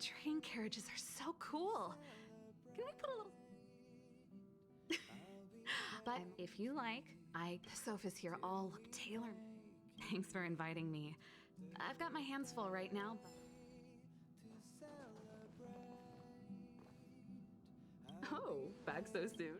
train carriages are so cool. Can we put a little... But if you like, the sofas here all look tailored. Thanks for inviting me. I've got my hands full right now. Oh, back so soon?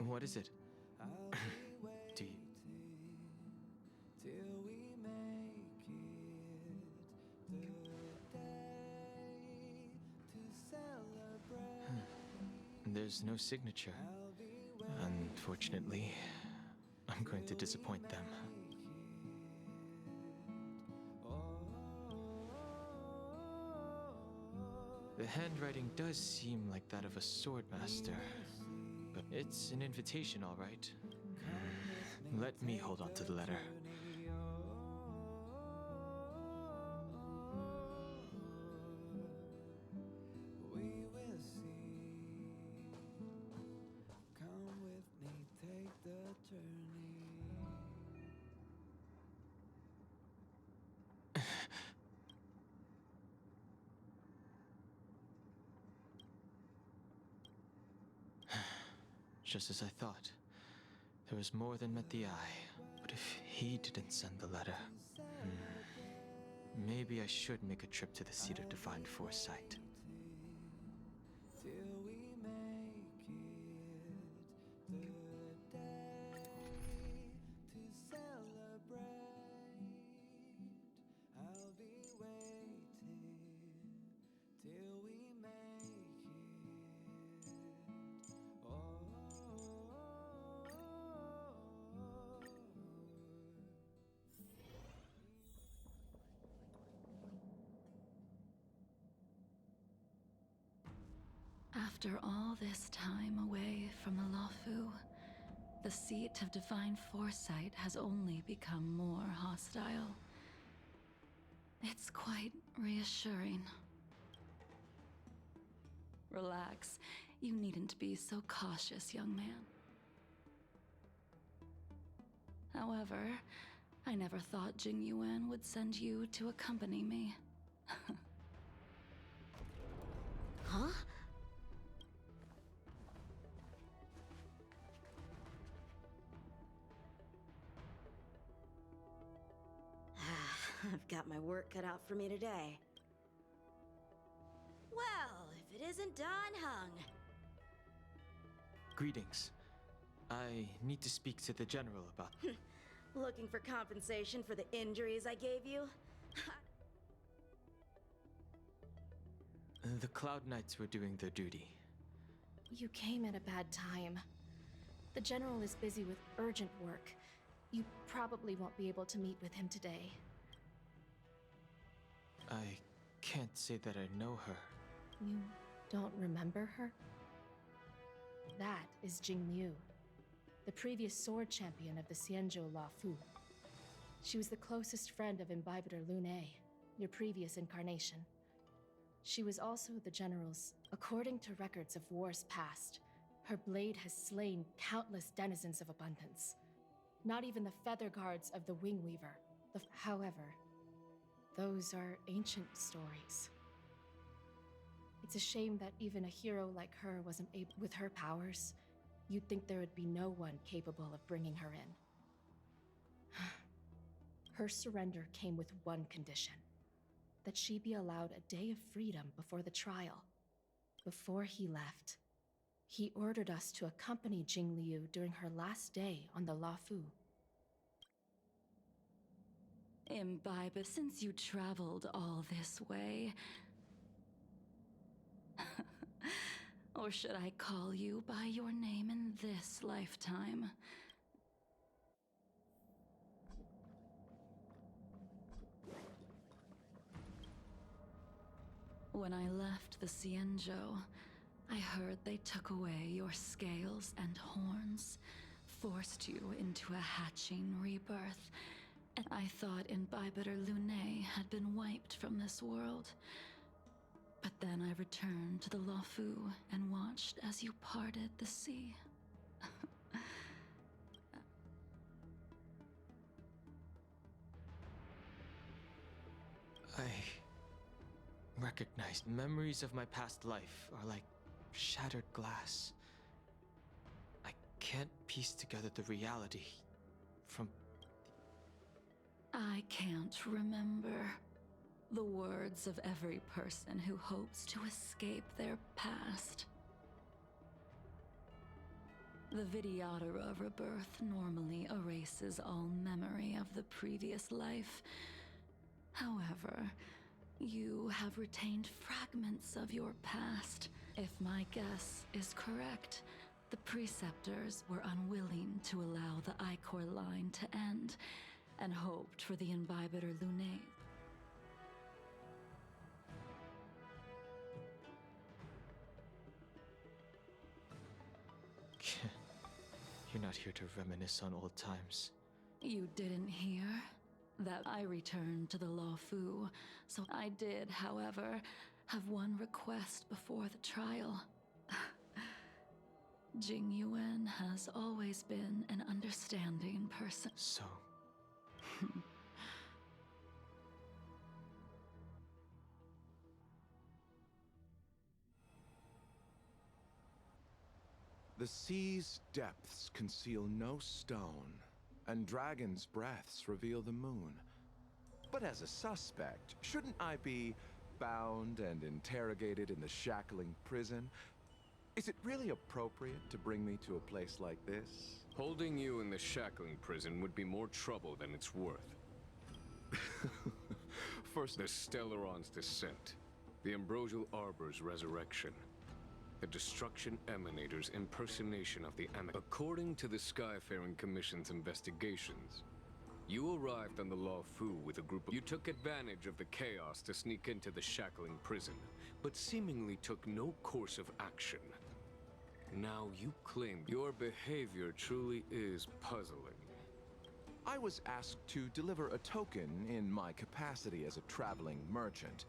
What is it? Do you... There's no signature. Unfortunately, I'm going to disappoint them. The handwriting does seem like that of a sword master, but it's an invitation, all right. Let me hold on to the letter. Just as I thought. There was more than met the eye. But if he didn't send the letter... Maybe I should make a trip to the seat of divine foresight. After all this time away from the Lofu, the seat of divine foresight has only become more hostile. It's quite reassuring. Relax. You needn't be so cautious, young man. However, I never thought Jing Yuan would send you to accompany me. Huh? I've got my work cut out for me today. Well, if it isn't Dань Hung. Greetings. I need to speak to the general about... Looking for compensation for the injuries I gave you? The Cloud Knights were doing their duty. You came at a bad time. The general is busy with urgent work. You probably won't be able to meet with him today. I can't say that I know her. You don't remember her? That is Jingyu, the previous sword champion of the Xianzhou Lawfu. She was the closest friend of Imbibitor Lune, your previous incarnation. She was also the general's. According to records of wars past, her blade has slain countless denizens of abundance. Not even the feather guards of the Wing Weaver. However, those are ancient stories. It's a shame that even a hero like her wasn't able. With her powers, you'd think there would be no one capable of bringing her in. Her surrender came with one condition: that she be allowed a day of freedom before the trial. Before he left, he ordered us to accompany Jingliu during her last day on the Lawfu. Imbibe, since you traveled all this way... Or should I call you by your name in this lifetime? When I left the Xianzhou, I heard they took away your scales and horns, forced you into a hatching rebirth, and I thought Imbibitor Lune had been wiped from this world. But then I returned to the Lawfu and watched as you parted the sea. I recognize memories of my past life are like shattered glass. I can't piece together the reality from... I can't remember the words of every person who hopes to escape their past. The Vidyadhara rebirth normally erases all memory of the previous life. However, you have retained fragments of your past. If my guess is correct, the preceptors were unwilling to allow the Ichor line to end, and hoped for the Imbibitor Lune. You're not here to reminisce on old times. You didn't hear that I returned to the Lawfu, so I did, however, have one request before the trial. Jing Yuan has always been an understanding person. So... The sea's depths conceal no stone, and dragons' breaths reveal the moon. But as a suspect, shouldn't I be bound and interrogated in the shackling prison? Is it really appropriate to bring me to a place like this? Holding you in the shackling prison would be more trouble than it's worth. First, The Stellaron's descent, the Ambrosial Arbor's resurrection, the Destruction Emanator's impersonation of the According to the Skyfaring Commission's investigations, you arrived on the Lawfu with a group of... You took advantage of the chaos to sneak into the shackling prison, but seemingly took no course of action. Now you claim your behavior truly is puzzling. I was asked to deliver a token in my capacity as a traveling merchant.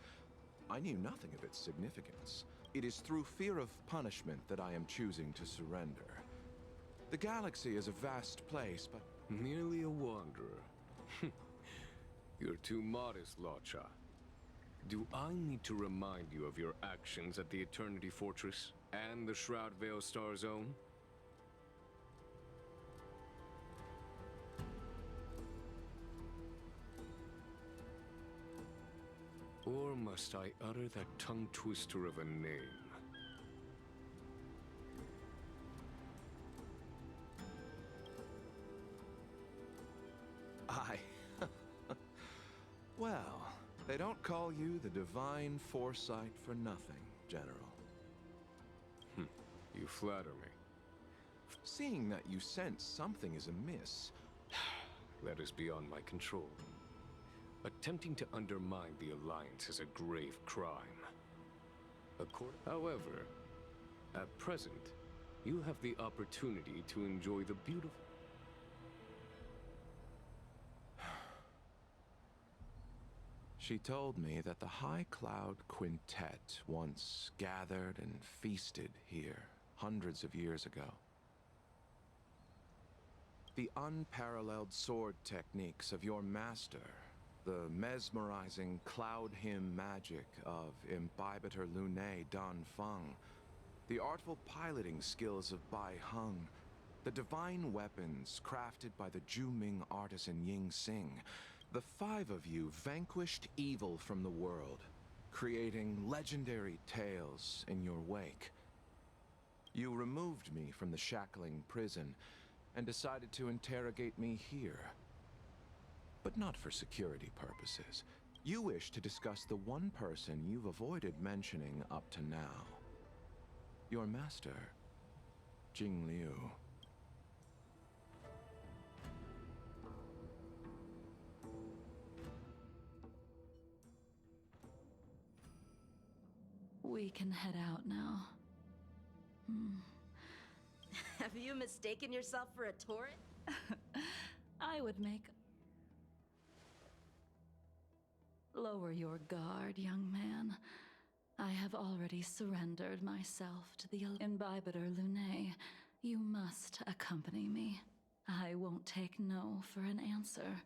I knew nothing of its significance. It is through fear of punishment that I am choosing to surrender. The galaxy is a vast place, but... Merely a wanderer. You're too modest, Locha. Do I need to remind you of your actions at the Eternity Fortress and the Shroud Veil Star Zone? Or must I utter that tongue twister of a name? Well, they don't call you the Divine Foresight for nothing, General. You flatter me. Seeing that you sense something is amiss... That is beyond my control. Attempting to undermine the Alliance is a grave crime. However, at present, you have the opportunity to enjoy the beautiful... She told me that the High Cloud Quintet once gathered and feasted here hundreds of years ago. The unparalleled sword techniques of your master, the mesmerizing cloud hymn magic of Imbibitor Lunae Dan Feng, the artful piloting skills of Bai Heng, the divine weapons crafted by the Juming artisan Ying Xing, the five of you vanquished evil from the world, creating legendary tales in your wake. You removed me from the shackling prison and decided to interrogate me here. But not for security purposes. You wish to discuss the one person you've avoided mentioning up to now. Your master, Czinlyu. We can head out now. Have you mistaken yourself for a turret? I would make... Lower your guard, young man. I have already surrendered myself to the Imbibitor Lunae. You must accompany me. I won't take no for an answer,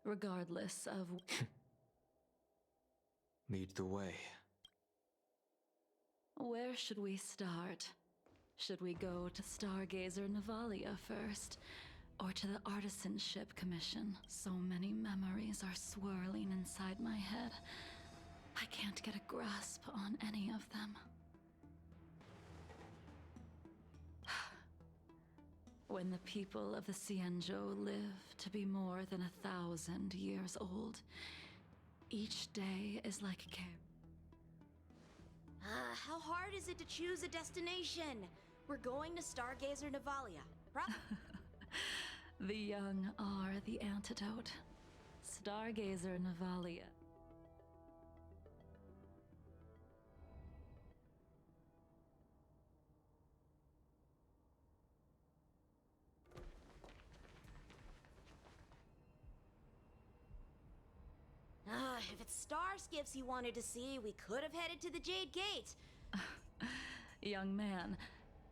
regardless of... Lead the way. Where should we start? Should we go to Stargazer Navalia first? Or to the Artisanship Commission? So many memories are swirling inside my head. I can't get a grasp on any of them. When the people of the Xianzhou live to be more than 1,000 years old, each day is like a care. How hard is it to choose a destination? We're going to Stargazer Navalia. The young are the antidote. Stargazer Navalia. If it's star skiffs you wanted to see, we could have headed to the Jade Gate. Young man,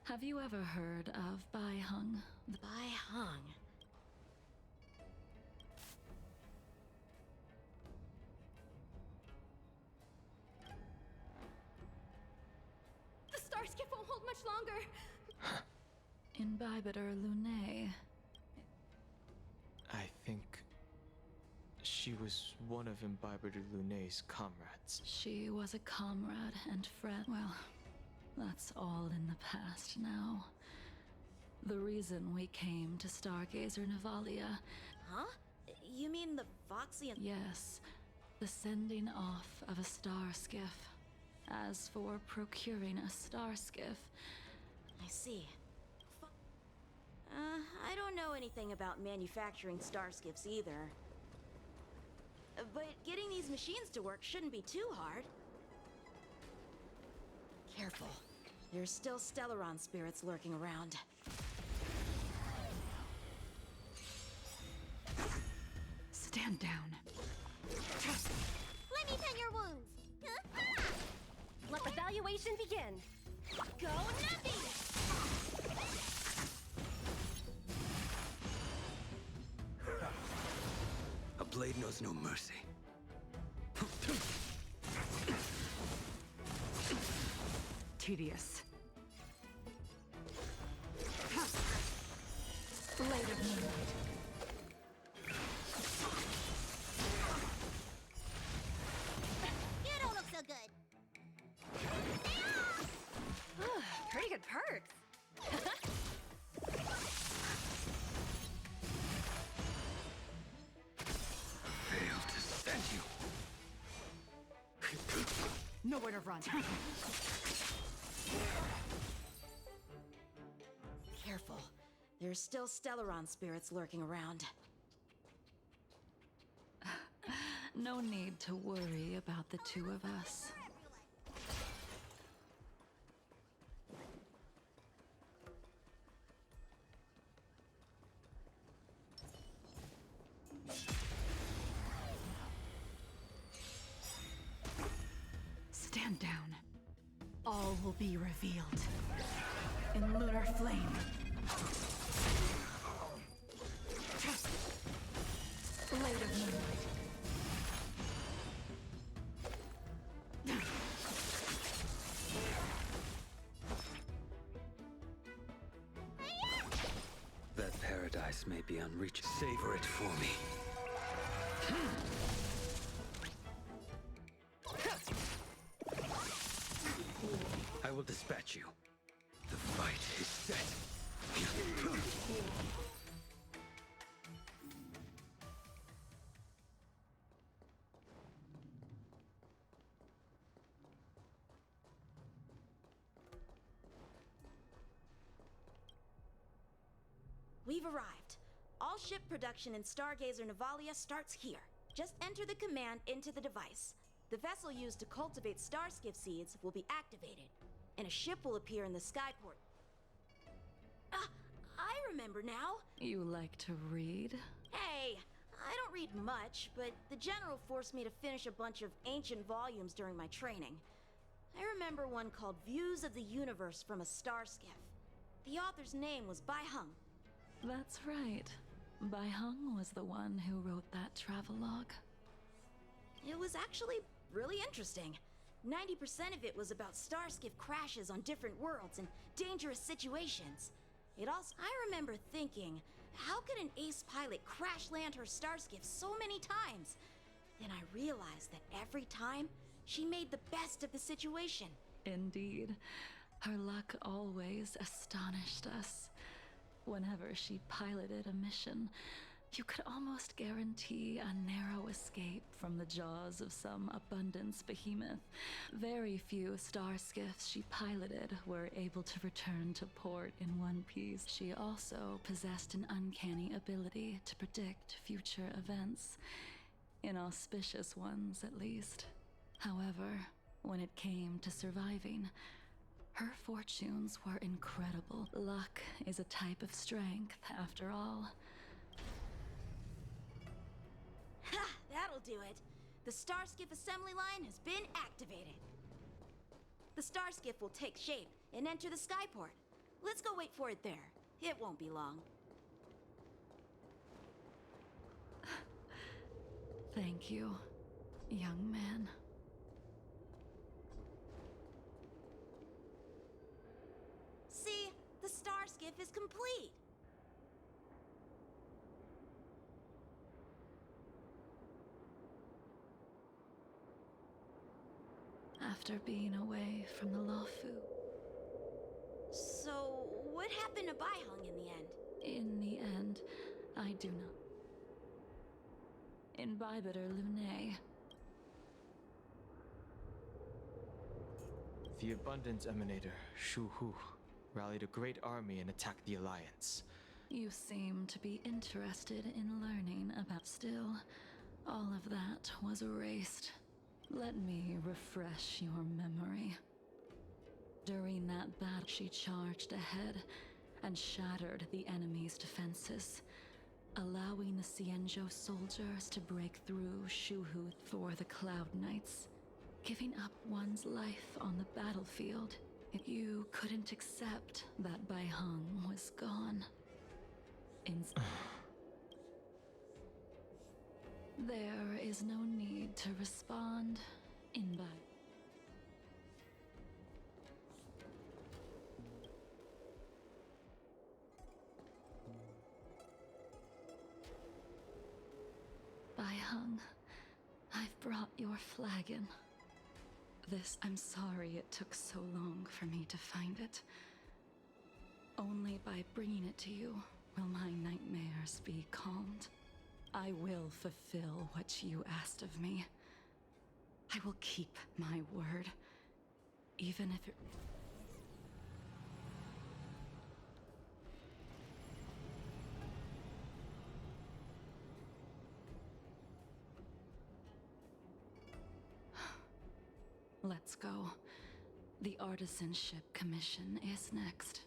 have you ever heard of Bai Heng? Bai Heng. The star skiff won't hold much longer. Imbibitor Lunae. I think she was one of Imbibitor Lunae's comrades. She was a comrade and friend. Well, that's all in the past now. The reason we came to Stargazer Navalia... Huh? You mean the Foxy and... Yes, the sending off of a star skiff. As for procuring a star skiff... I see. I don't know anything about manufacturing star skiffs either. But getting these machines to work shouldn't be too hard. Careful. There's still Stellaron spirits lurking around. Stand down. Let me tend your wounds. Let the evaluation begin. Go Nuffy! A blade knows no mercy. Tedious. Blade of Moonlight. You don't look so good. Pretty good perks. Failed to send you. Nowhere to run. Careful. There's still Stellaron spirits lurking around. No need to worry about the two of us. down, all will be revealed in lunar flame. Later moonlight. That paradise may be unreachable. Savor it for me. I will dispatch you. The fight is set. We've arrived. All ship production in Stargazer Navalia starts here. Just enter the command into the device. The vessel used to cultivate starskiff seeds will be activated, and a ship will appear in the skyport. I remember now. You like to read? Hey, I don't read much, but the General forced me to finish a bunch of ancient volumes during my training. I remember one called Views of the Universe from a Starskiff. The author's name was Bai Hung. That's right. Bai Hung was the one who wrote that travelogue. It was actually really interesting. 90% of it was about starskiff crashes on different worlds and dangerous situations. I remember thinking, how could an ace pilot crash land her starskiff so many times? Then I realized that every time, she made the best of the situation. Indeed. Her luck always astonished us. Whenever she piloted a mission, you could almost guarantee a narrow escape from the jaws of some abundance behemoth. Very few starskiffs she piloted were able to return to port in one piece. She also possessed an uncanny ability to predict future events, inauspicious ones at least. However, when it came to surviving, her fortunes were incredible. Luck is a type of strength, after all. Ha! That'll do it. The starskiff assembly line has been activated. The starskiff will take shape and enter the skyport. Let's go wait for it there. It won't be long. Thank you, young man. See, the starskiff is complete. After being away from the Lawfu. So, what happened to Bai Hung in the end? In the end, I do not. Imbibiter Lunae. The Abundance Emanator, Shu Hu, rallied a great army and attacked the Alliance. You seem to be interested in learning about. Still, all of that was erased. Let me refresh your memory. During that battle, she charged ahead and shattered the enemy's defenses, allowing the Xianzhou soldiers to break through Shuhu for the Cloud Knights, giving up one's life on the battlefield. If you couldn't accept that Bai Hung was gone. There is no need to respond in Bai Hung. I've brought your flagon. I'm sorry it took so long for me to find it. Only by bringing it to you will my nightmares be calmed. I will fulfill what you asked of me. I will keep my word, even if it... Let's go. The artisanship commission is next.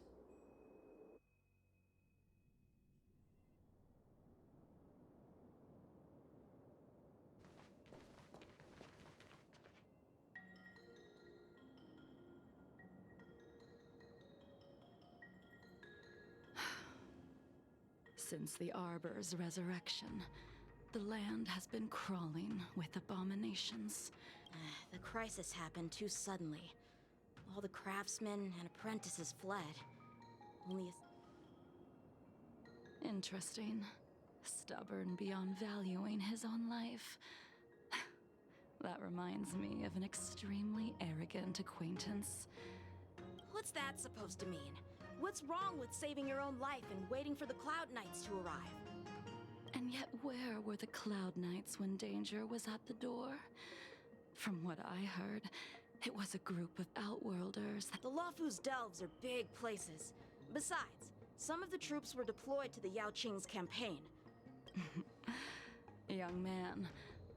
Since the Arbor's resurrection, the land has been crawling with abominations. The crisis happened too suddenly. All the craftsmen and apprentices fled. Only a... Interesting. Stubborn beyond valuing his own life. That reminds me of an extremely arrogant acquaintance. What's that supposed to mean? What's wrong with saving your own life and waiting for the Cloud Knights to arrive? And yet where were the Cloud Knights when danger was at the door? From what I heard, it was a group of outworlders that... The Lawfu's delves are big places. Besides, some of the troops were deployed to the Yao Qing's campaign. Young man,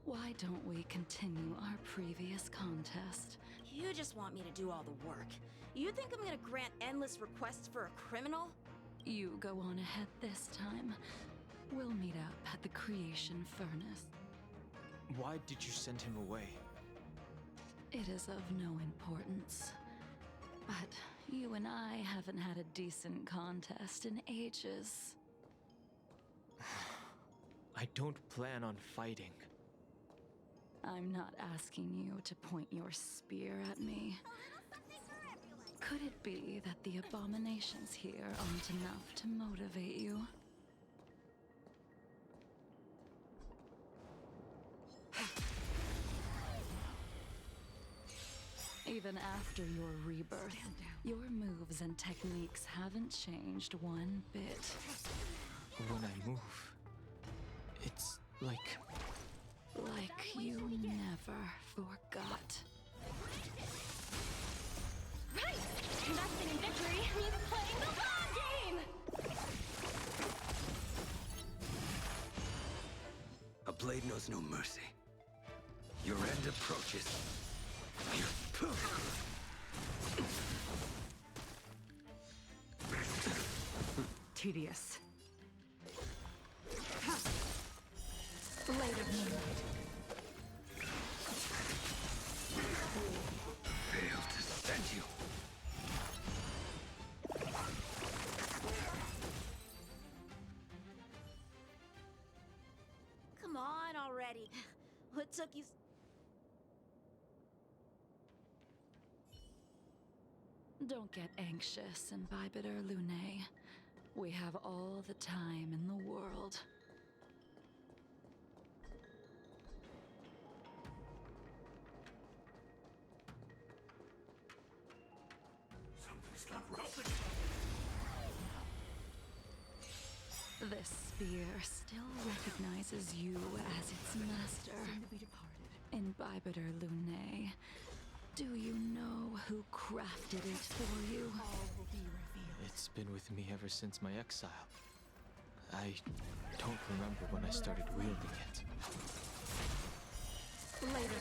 why don't we continue our previous contest? You just want me to do all the work. You think I'm gonna grant endless requests for a criminal? You go on ahead this time. We'll meet up at the creation furnace. Why did you send him away? It is of no importance. But you and I haven't had a decent contest in ages. I don't plan on fighting. I'm not asking you to point your spear at me. Could it be that the abominations here aren't enough to motivate you? Even after your rebirth, your moves and techniques haven't changed one bit. When I move, it's like you never forgot. Right! Investing in victory means playing the long game! A blade knows no mercy. Your end approaches. Tedious. Blade of moonlight. Fail to send you. Come on already. What took you... Don't get anxious, Imbibitor Lune. We have all the time in the world. This spear still recognizes you as its master. Imbibitor Lune. Do you know who crafted it for you? it's been with me ever since my exile. I don't remember when I started wielding it. Later,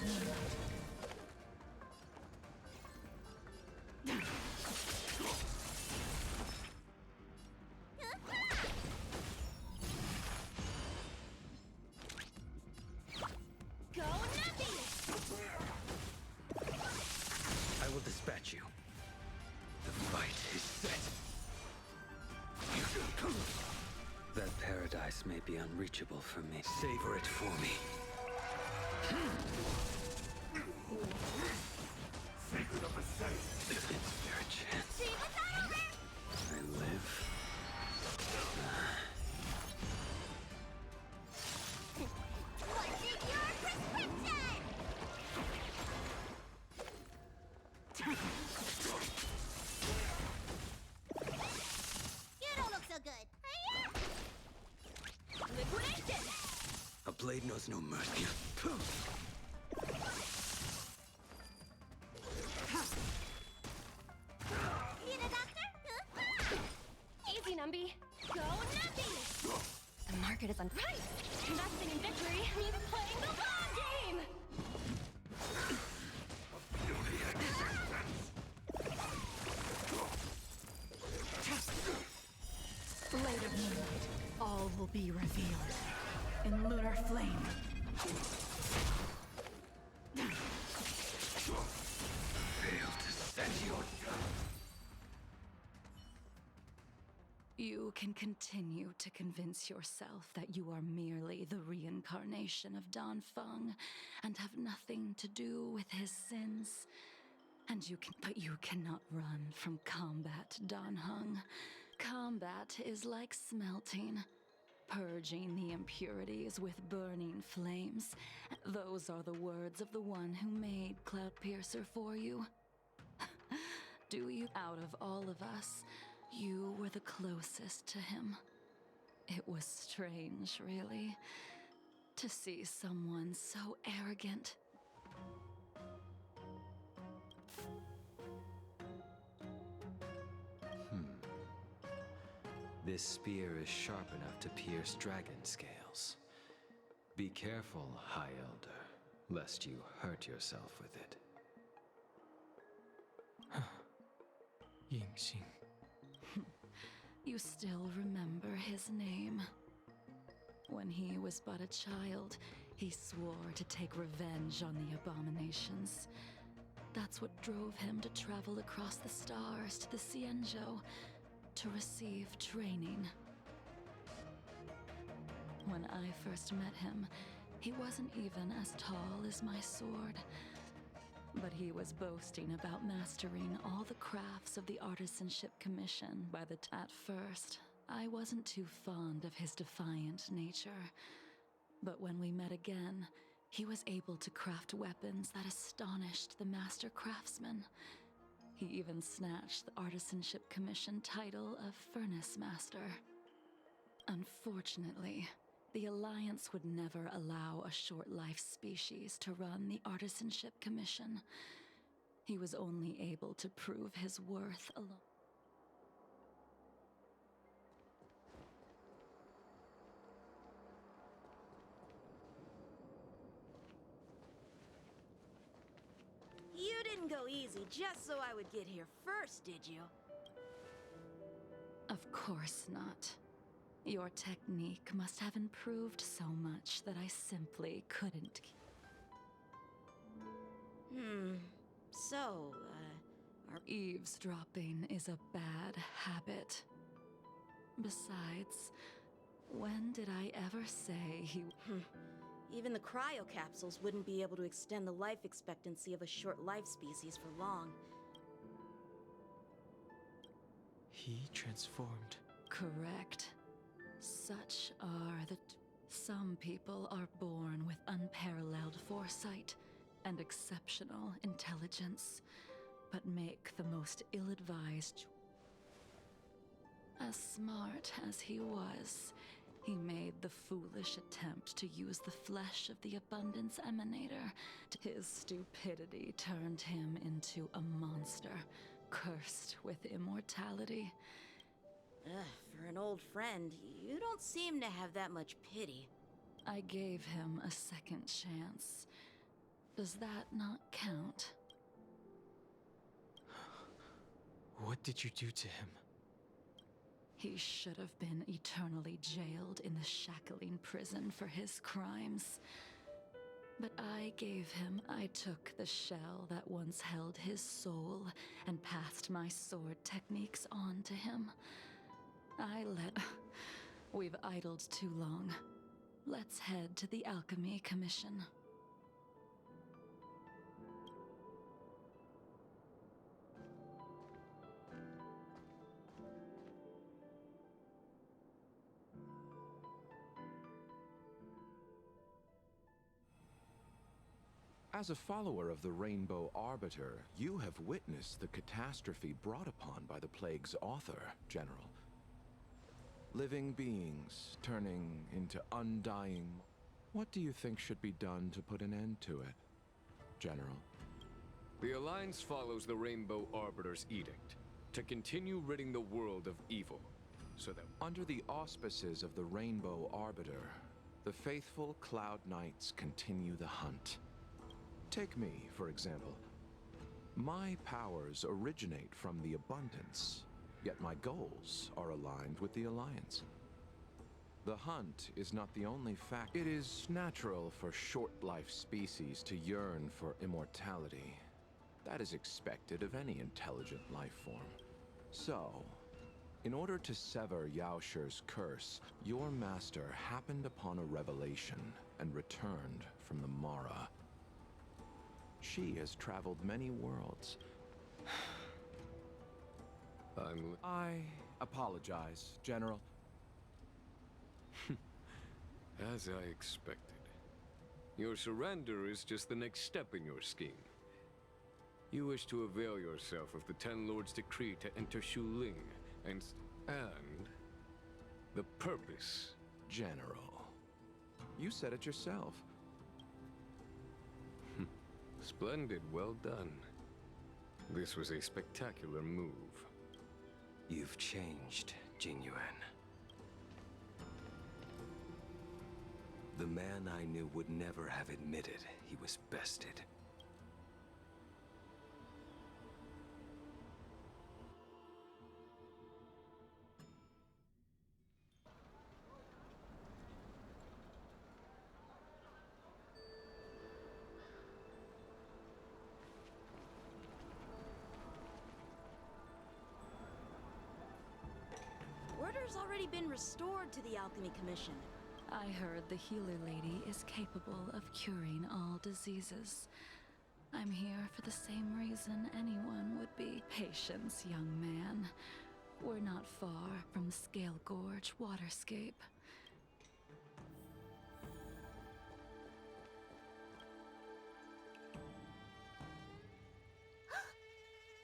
Go Nappy! I will dispatch you. The fight is set. That paradise may be unreachable for me. Savor it for me. Is there a chance? I live. What's in your prescription? You don't look so good. Liquidation! A blade knows no mercy. Need a doctor? Easy, Numby. Go Nappy! The market is on right. Investing in victory means playing the long game. later moonlight, all will be revealed in lunar flame. Fail to send you. You can continue to convince yourself that you are merely the reincarnation of Dan Feng and have nothing to do with his sins. But you cannot run from combat, Dan Heng. Combat is like smelting, purging the impurities with burning flames. Those are the words of the one who made Cloudpiercer for you. Out of all of us, you were the closest to him. It was strange, really, to see someone so arrogant. This spear is sharp enough to pierce dragon scales. Be careful, High Elder, lest you hurt yourself with it. Yingxing. You still remember his name. When he was but a child, he swore to take revenge on the abominations. That's what drove him to travel across the stars to the Xianzhou to receive training. When I first met him, he wasn't even as tall as my sword. But he was boasting about mastering all the crafts of the Artisanship Commission At first, I wasn't too fond of his defiant nature. But when we met again, he was able to craft weapons that astonished the Master Craftsman. He even snatched the Artisanship Commission title of Furnace Master. Unfortunately, the Alliance would never allow a short-life species to run the Artisanship Commission. He was only able to prove his worth alone. You didn't go easy just so I would get here first, did you? Of course not. Your technique must have improved so much that I simply couldn't. So, Eavesdropping is a bad habit. Besides, when did I ever say he... Even the cryocapsules wouldn't be able to extend the life expectancy of a short-life species for long. He transformed. Correct. Such are the... Some people are born with unparalleled foresight and exceptional intelligence, but make the most ill-advised... As smart as he was, he made the foolish attempt to use the flesh of the Abundance Emanator. His stupidity turned him into a monster, cursed with immortality. For an old friend, you don't seem to have that much pity. I gave him a second chance. Does that not count? What did you do to him? He should have been eternally jailed in the shackling prison for his crimes. But I took the shell that once held his soul and passed my sword techniques on to him. We've idled too long. Let's head to the Alchemy Commission. As a follower of the Rainbow Arbiter, you have witnessed the catastrophe brought upon by the plague's author, General. Living beings turning into undying... What do you think should be done to put an end to it, General? The Alliance follows the Rainbow Arbiter's edict to continue ridding the world of evil, so that... Under the auspices of the Rainbow Arbiter, the faithful Cloud Knights continue the hunt. Take me, for example. My powers originate from the Abundance, yet my goals are aligned with the Alliance. The hunt is not the only fact. It is natural for short-life species to yearn for immortality. That is expected of any intelligent life form. So, In order to sever Yaosher's curse, your master happened upon a revelation and returned from the Mara. She has traveled many worlds. I apologize, General. As I expected. Your surrender is just the next step in your scheme. You wish to avail yourself of the Ten Lords' decree to enter Shuling, and the purpose. General, you said it yourself. Splendid, well done. This was a spectacular move. You've changed, Jingyuan. The man I knew would never have admitted he was bested. Order's already been restored to the Alchemy Commission. I heard the healer lady is capable of curing all diseases. I'm here for the same reason anyone would be. Patience, young man. We're not far from Scale Gorge waterscape.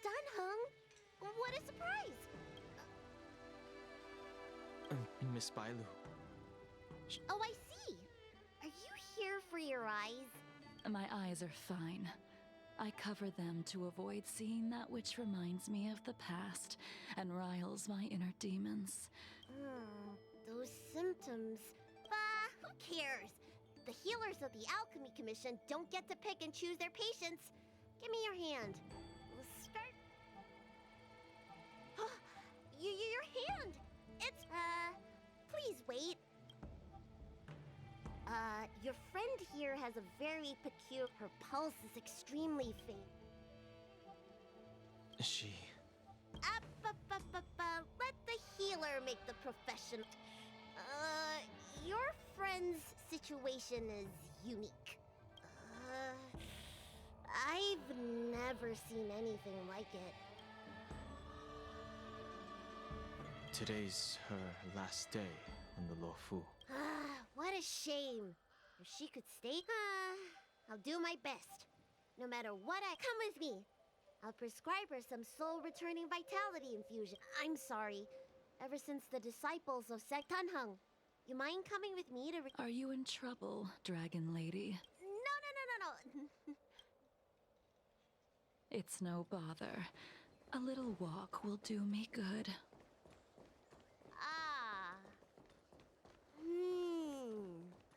Done, Hung. What a surprise! Miss Bailu. Oh, I see. Are you here for your eyes? My eyes are fine. I cover them to avoid seeing that which reminds me of the past and riles my inner demons. Those symptoms. Who cares? The healers of the Alchemy Commission don't get to pick and choose their patients. Give me your hand. We'll start. Your hand! It's, please wait. Your friend here has a very peculiar... Her pulse is extremely faint. She... Let the healer make the professional... Your friend's situation is unique. I've never seen anything like it. Today's her last day in the Lofu. What a shame. If she could stay, I'll do my best. No matter what come with me. I'll prescribe her some soul-returning vitality infusion. I'm sorry. Ever since the disciples of Sektanhung. You mind coming with me to Are you in trouble, Dragon Lady? No. It's no bother. A little walk will do me good.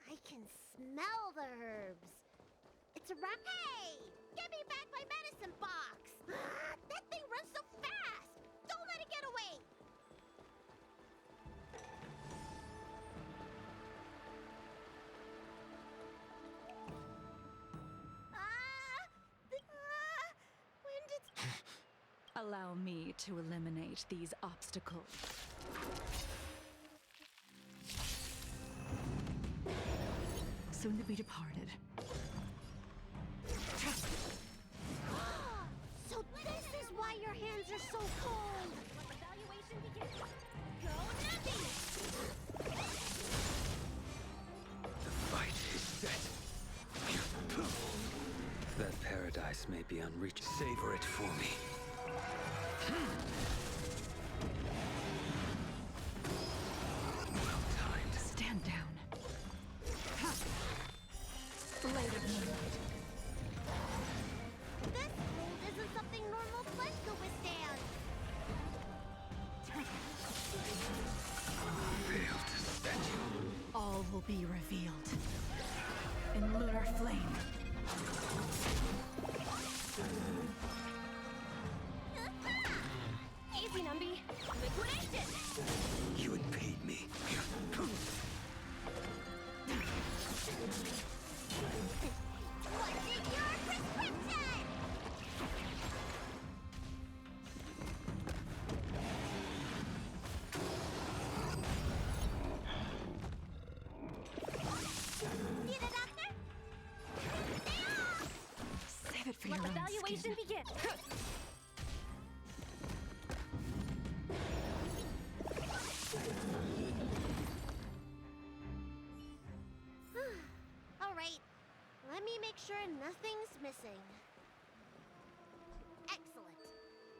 I can smell the herbs. It's a rat. Hey! Give me back my medicine box! That thing runs so fast! Don't let it get away! When did... Allow me to eliminate these obstacles. Soon to be departed. So this is why your hands are so cold! Evaluation begins! Go nothing! The fight is set. That paradise may be unreachable. Savor it for me. Well timed. Stand down. Blade of moonlight. This cold isn't something normal flesh could withstand! Failed statue. All will be revealed. In lunar flame. Easy, Numby! Liquidation! You impede me. What's in your prescription? for Let your the own valuation skin. begin. Alright, let me make sure nothing's missing. Excellent.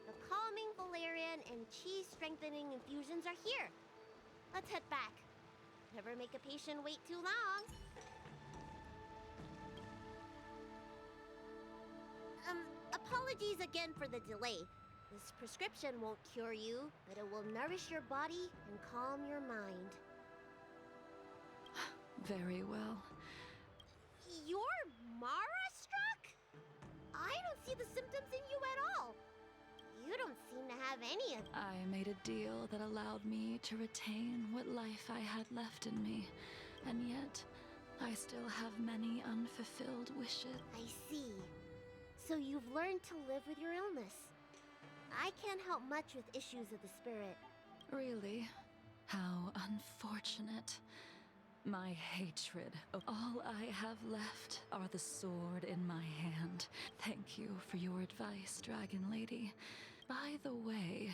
The calming valerian and chi-strengthening infusions are here. Let's head back. Never make a patient wait too long. Apologies again for the delay. This prescription won't cure you, but it will nourish your body and calm your mind. Very well. You're Mara-struck? I don't see the symptoms in you at all. You don't seem to have any of... I made a deal that allowed me to retain what life I had left in me, and yet I still have many unfulfilled wishes. I see. So you've learned to live with your illness. I can't help much with issues of the spirit. Really? How unfortunate. My hatred of all I have left are the sword in my hand. Thank you for your advice, Dragon Lady. By the way,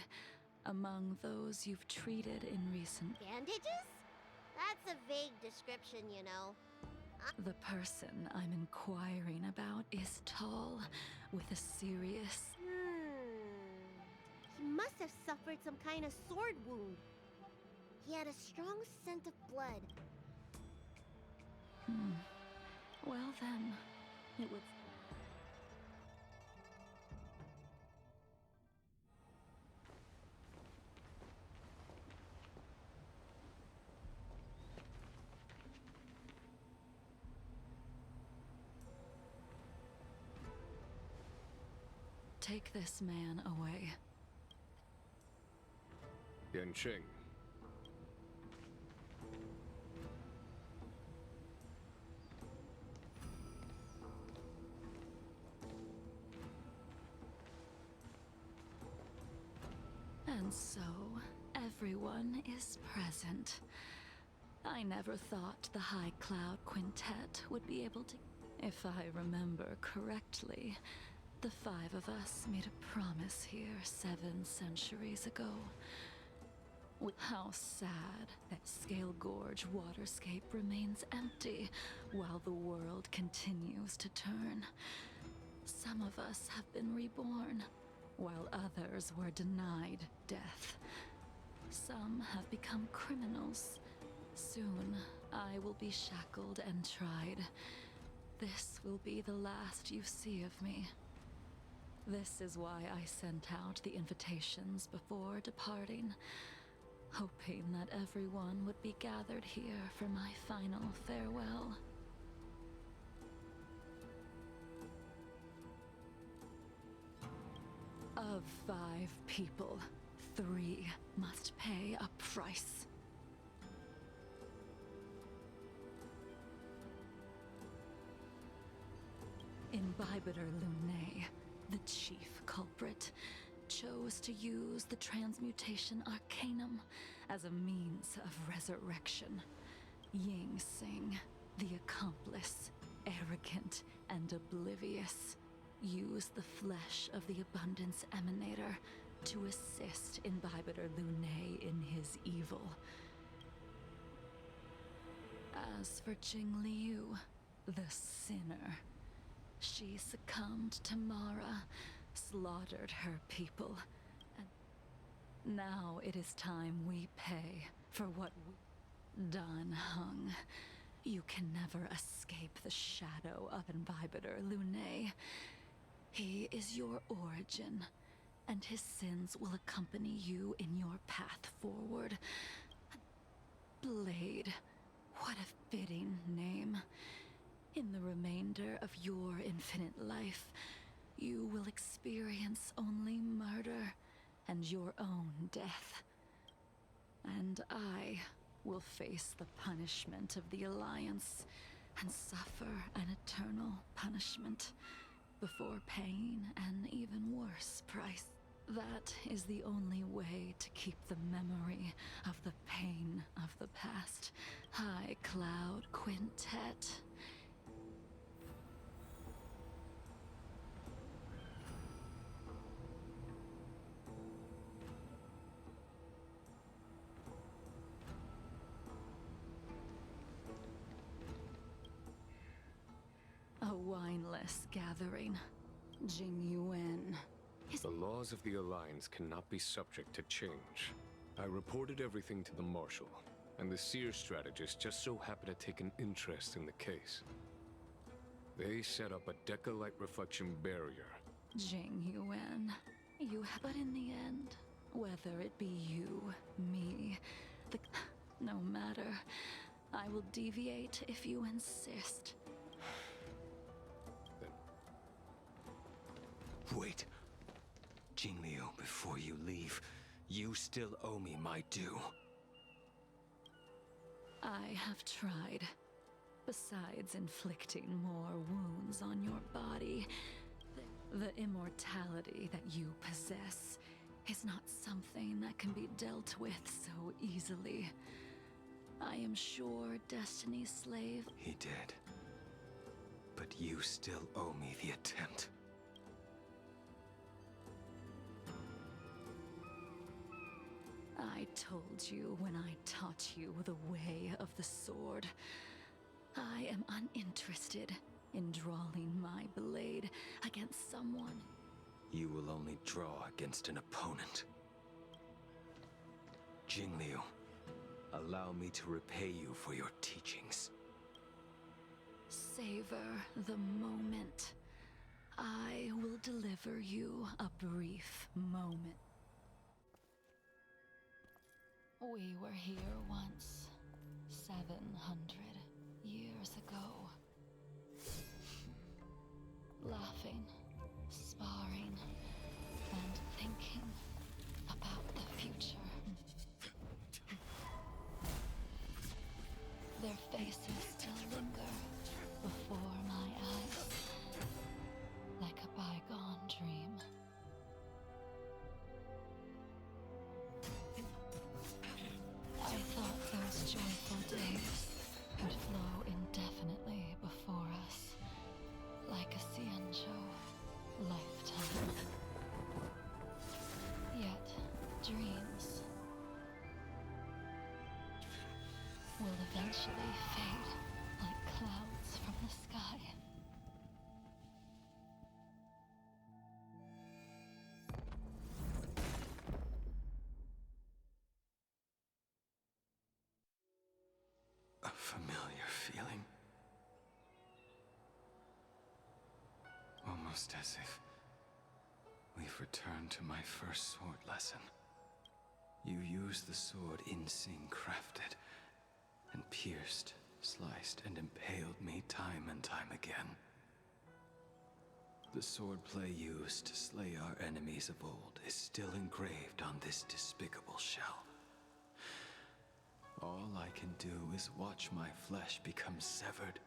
among those you've treated in recent... Bandages? That's a vague description, you know. The person I'm inquiring about is tall, with a serious... He must have suffered some kind of sword wound. He had a strong scent of blood. Well then, it would... Take this man away. Yanqing. And so, everyone is present. I never thought the High Cloud Quintet would be able to... If I remember correctly, the five of us made a promise here 7 centuries ago. How sad that Scale Gorge waterscape remains empty while the world continues to turn. Some of us have been reborn, while others were denied death. Some have become criminals. Soon, I will be shackled and tried. This will be the last you see of me. This is why I sent out the invitations before departing, hoping that everyone would be gathered here for my final farewell. Of 5 people, 3 must pay a price. Imbibitor Lunae, the chief culprit, chose to use the transmutation arcanum as a means of resurrection. Ying Sing, the accomplice, arrogant and oblivious, used the flesh of the Abundance Emanator to assist Imbibitor Lunae in his evil. As for Jingliu, the sinner, she succumbed to Mara, slaughtered her people, and now it is time we pay for what we... Dan Heng, you can never escape the shadow of Imbibitor Lunae. He is your origin, and his sins will accompany you in your path forward. Blade, what a fitting name. In the remainder of your infinite life, you will experience only murder and your own death. And I will face the punishment of the Alliance and suffer an eternal punishment before paying an even worse price. That is the only way to keep the memory of the pain of the past. High Cloud Quintet. wineless gathering. Jingyuan. The laws of the Alliance cannot be subject to change. I reported everything to the Marshal, and the Seer strategist just so happened to take an interest in the case. They set up a Deca-light reflection barrier. Jingyuan. But in the end, whether it be you, me, no matter, I will deviate if you insist. Wait. Jinlyu, before you leave, you still owe me my due. I have tried. Besides inflicting more wounds on your body, the immortality that you possess is not something that can be dealt with so easily. I am sure Destiny's slave... He did. But you still owe me the attempt. I told you when I taught you the way of the sword. I am uninterested in drawing my blade against someone. You will only draw against an opponent. Jinlyu, allow me to repay you for your teachings. Savor the moment. I will deliver you a brief moment. We were here once, 700 years ago. Laughing, sparring, and thinking about the future. Their faces still linger before my eyes, like a bygone dream. I thought those joyful days could flow indefinitely before us, like a Xianzhou lifetime. Yet, dreams will eventually fade like clouds from the sky. A familiar feeling. Almost as if we've returned to my first sword lesson. You used the sword Insing crafted, and pierced, sliced, and impaled me time and time again. The swordplay used to slay our enemies of old is still engraved on this despicable shell. All I can do is watch my flesh become severed.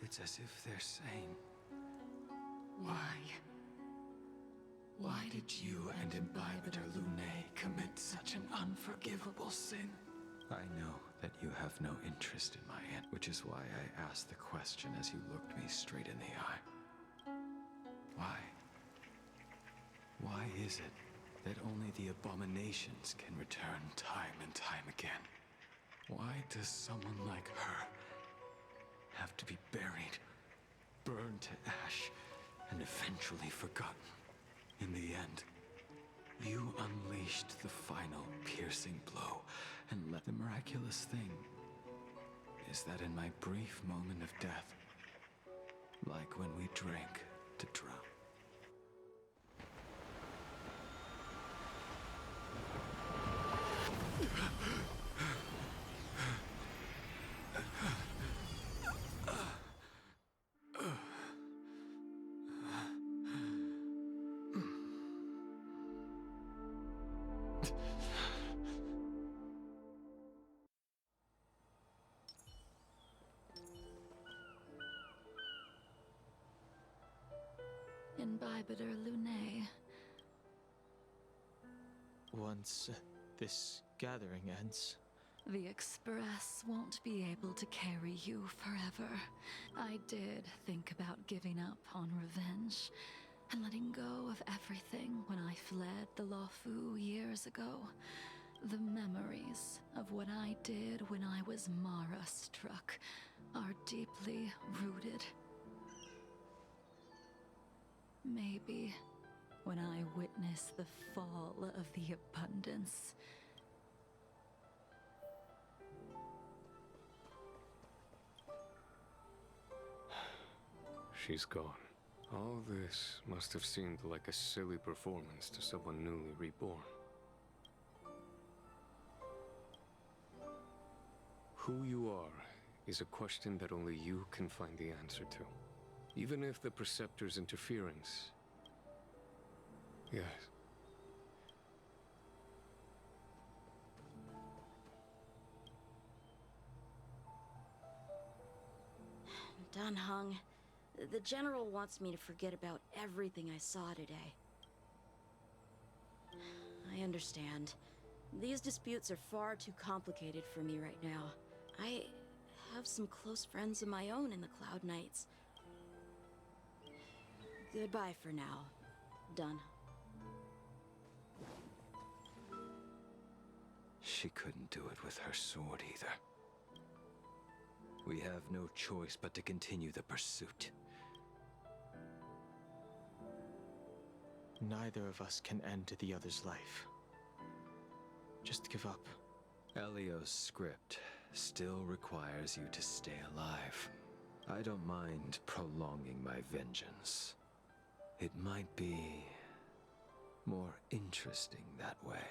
It's as if they're saying, why? Why did you and Imbibitor Lunae commit such an unforgivable sin? I know that you have no interest in my end, which is why I asked the question as you looked me straight in the eye. Why? Why is it that only the abominations can return time and time again? Why does someone like her have to be buried, burned to ash, and eventually forgotten? In the end, you unleashed the final piercing blow, and let the miraculous thing is that in my brief moment of death, like when we drank to drown. Imbibitor Lunae. Once this gathering ends, The Express won't be able to carry you forever. I did think about giving up on revenge and letting go of everything when I fled the Lawfu years ago. The memories of what I did when I was Mara struck are deeply rooted. maybe, when I witness the fall of the abundance. She's gone. All this must have seemed like a silly performance to someone newly reborn. Who you are is a question that only you can find the answer to. Even if the Preceptor's interference... Yes. Dan Heng, the General wants me to forget about everything I saw today. I understand. These disputes are far too complicated for me right now. I have some close friends of my own in the Cloud Knights. Goodbye for now. Done. She couldn't do it with her sword either. We have no choice but to continue the pursuit. Neither of us can end the other's life. Just give up. Elio's script still requires you to stay alive. I don't mind prolonging my vengeance. It might be more interesting that way.